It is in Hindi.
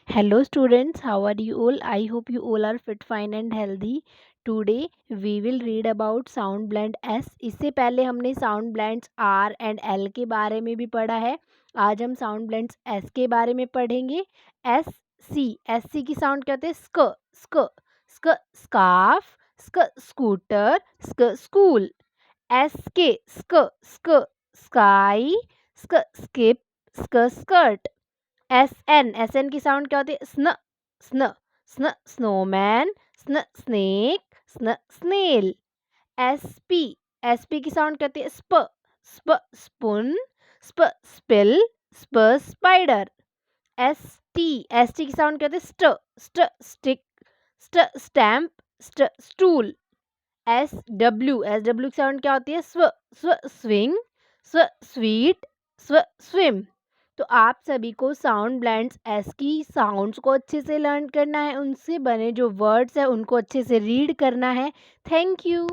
Hello students, how are you all? I hope you all are fit, fine and healthy. Today we will read about sound blend S. इससे पहले हमने sound blends R and L के बारे में भी पढ़ा है. आज हम sound blends S के बारे में पढ़ेंगे. S C की साउंड क्या होते हैं? स्क स्क स्क स्कार्फ, स्क स्कूटर, स्क स्कूल. स्क स्काई, स्क स्किप, स्क स्कर्ट. एस एन की साउंड क्या होती है? स्न स्न स्न स्नोमैन, स्न स्नेक, स्न स्नेल. एस पी की साउंड क्या होती है? स्प स्प स्पून, स्प स्पिल, स्प स्पाइडर. एस टी की साउंड क्या होती है? स्ट स्ट स्टिक, स्ट स्टैम्प, स्ट स्टूल. एस डब्ल्यू की साउंड क्या होती है? स्व स्व स्विंग, स्व स्वीट, स्व स्विम. तो आप सभी को साउंड ब्लेंड्स एस की साउंड्स को अच्छे से लर्न करना है, उनसे बने जो वर्ड्स है उनको अच्छे से रीड करना है. Thank you.